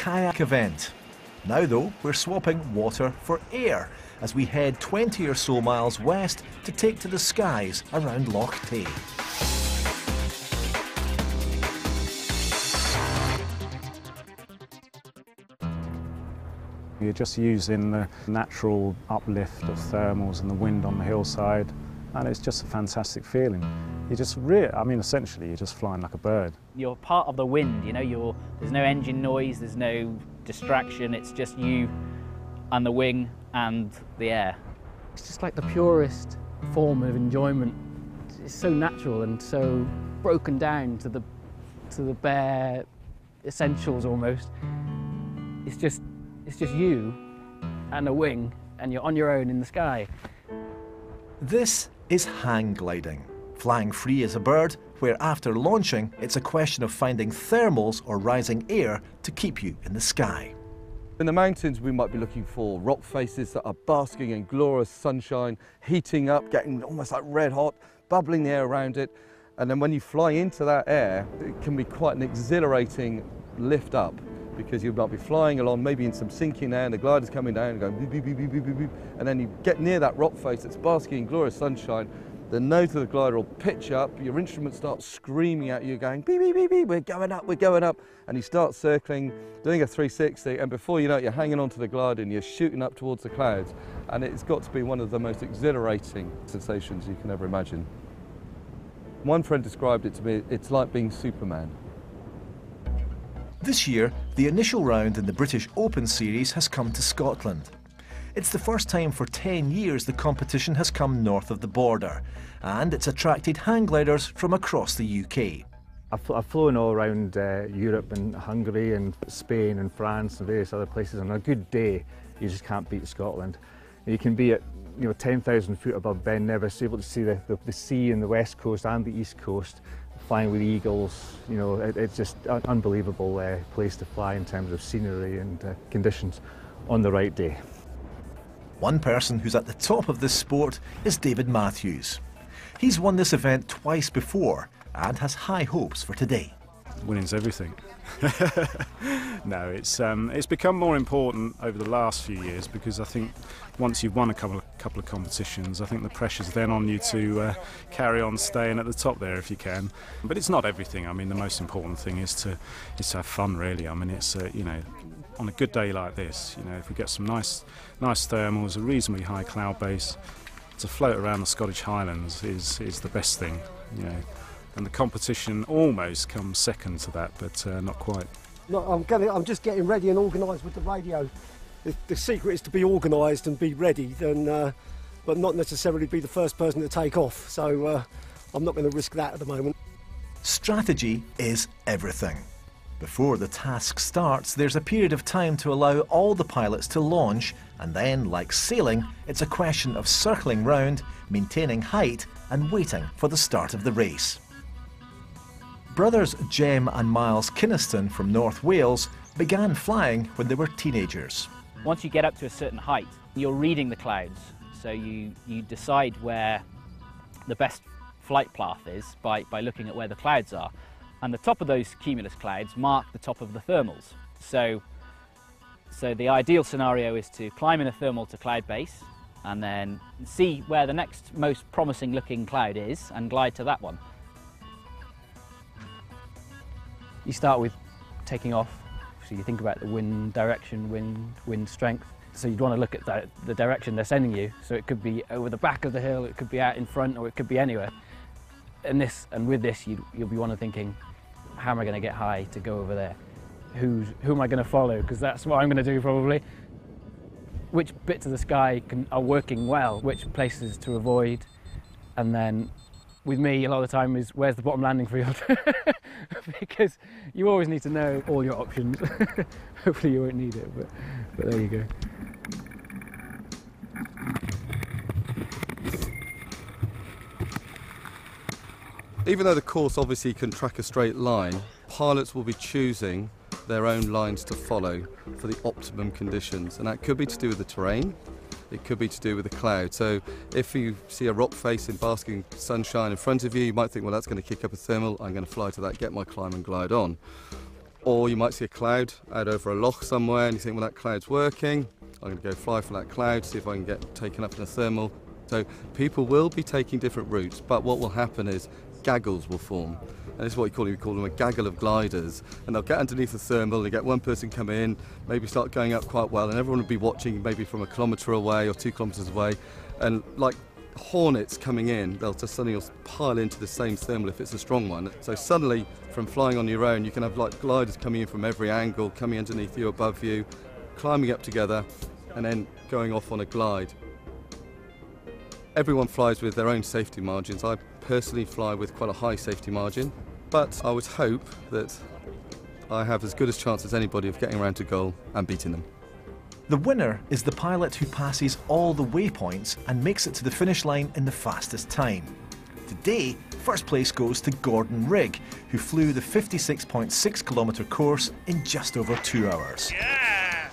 kayak event. Now though, we're swapping water for air as we head 20 or so miles west to take to the skies around Loch Tay. You're just using the natural uplift of thermals and the wind on the hillside, and it's just a fantastic feeling. Essentially you're just flying like a bird. You're part of the wind, you know, there's no engine noise, there's no distraction, it's just you and the wing and the air. It's just like the purest form of enjoyment. It's so natural and so broken down to the bare essentials almost. It's just you and a wing, and you're on your own in the sky. This is hang gliding, flying free as a bird, where after launching, it's a question of finding thermals or rising air to keep you in the sky. In the mountains, we might be looking for rock faces that are basking in glorious sunshine, heating up, getting almost like red hot, bubbling the air around it. And then when you fly into that air, it can be quite an exhilarating lift up, because you might be flying along, maybe in some sinking air, and the glider's coming down and going beep, beep, beep, beep, beep, beep, beep, and then you get near that rock face that's basking in glorious sunshine, the nose of the glider will pitch up, your instrument starts screaming at you, going beep, beep, beep, beep, we're going up, and you start circling, doing a 360, and before you know it, you're hanging onto the glider and you're shooting up towards the clouds, and it's got to be one of the most exhilarating sensations you can ever imagine. One friend described it to me, it's like being Superman. This year, the initial round in the British Open Series has come to Scotland. It's the first time for 10 years the competition has come north of the border, and it's attracted hang gliders from across the UK. I've flown all around Europe and Hungary and Spain and France and various other places. On a good day, you just can't beat Scotland. You can be at 10,000 foot above Ben Nevis, able to see the sea in the west coast and the east coast, flying with eagles. It's just an unbelievable place to fly in terms of scenery and conditions on the right day. One person who's at the top of this sport is David Matthews. He's won this event twice before and has high hopes for today. Winning's everything. No, it's become more important over the last few years, because I think once you've won a couple of competitions, I think the pressure's then on you to carry on staying at the top there if you can. But it's not everything. I mean, the most important thing is to have fun, really. I mean, it's on a good day like this, if we get some nice thermals, a reasonably high cloud base, to float around the Scottish Highlands is the best thing, And the competition almost comes second to that, but not quite. No, I'm just getting ready and organised with the radio. The secret is to be organised and be ready, but not necessarily be the first person to take off. So I'm not going to risk that at the moment. Strategy is everything. Before the task starts, there's a period of time to allow all the pilots to launch, and then, like sailing, it's a question of circling round, maintaining height, and waiting for the start of the race. Brothers Jem and Miles Kynaston from North Wales began flying when they were teenagers. Once you get up to a certain height, you're reading the clouds, so you decide where the best flight path is by looking at where the clouds are. And the top of those cumulus clouds mark the top of the thermals. So the ideal scenario is to climb in a thermal to cloud base and then see where the next most promising looking cloud is and glide to that one. You start with taking off, so you think about the wind direction, wind strength. So you'd want to look at the direction they're sending you. So it could be over the back of the hill, it could be out in front, or it could be anywhere. And with this, you'll be thinking, how am I going to get high to go over there? Who am I going to follow? Because that's what I'm going to do probably. Which bits of the sky are working well, which places to avoid, and then with me a lot of the time is where's the bottom landing field, because you always need to know all your options. Hopefully you won't need it, but there you go. Even though the course obviously can track a straight line, pilots will be choosing their own lines to follow for the optimum conditions, and that could be to do with the terrain, it could be to do with the cloud. So if you see a rock face in basking sunshine in front of you, you might think, well, that's going to kick up a thermal, I'm going to fly to that, get my climb and glide on. Or you might see a cloud out over a loch somewhere and you think, well, that cloud's working. I'm going to go fly for that cloud, see if I can get taken up in a thermal. So people will be taking different routes, but what will happen is gaggles will form. And this is what we call them a gaggle of gliders. And they'll get underneath the thermal, and get one person come in, maybe start going up quite well, and everyone will be watching maybe from a kilometre away or 2 kilometres away. And like hornets coming in, they'll just suddenly pile into the same thermal if it's a strong one. So suddenly, from flying on your own, you can have like gliders coming in from every angle, coming underneath you, above you, climbing up together, and then going off on a glide. Everyone flies with their own safety margins. I personally fly with quite a high safety margin, but I would hope that I have as good a chance as anybody of getting around to goal and beating them. The winner is the pilot who passes all the waypoints and makes it to the finish line in the fastest time. Today, first place goes to Gordon Rigg, who flew the 56.6 kilometre course in just over 2 hours. Yeah!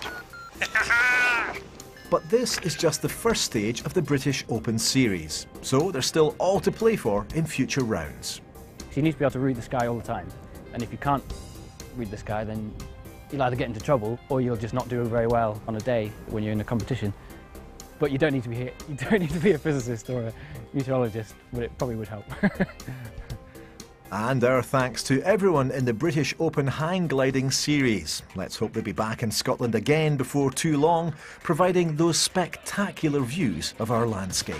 But this is just the first stage of the British Open Series, so there's still all to play for in future rounds. So you need to be able to read the sky all the time, and if you can't read the sky, then you'll either get into trouble or you'll just not do very well on a day when you're in a competition. But you don't need to be a physicist or a meteorologist, but it probably would help. And our thanks to everyone in the British Open Hang Gliding Series. Let's hope they'll be back in Scotland again before too long, providing those spectacular views of our landscape.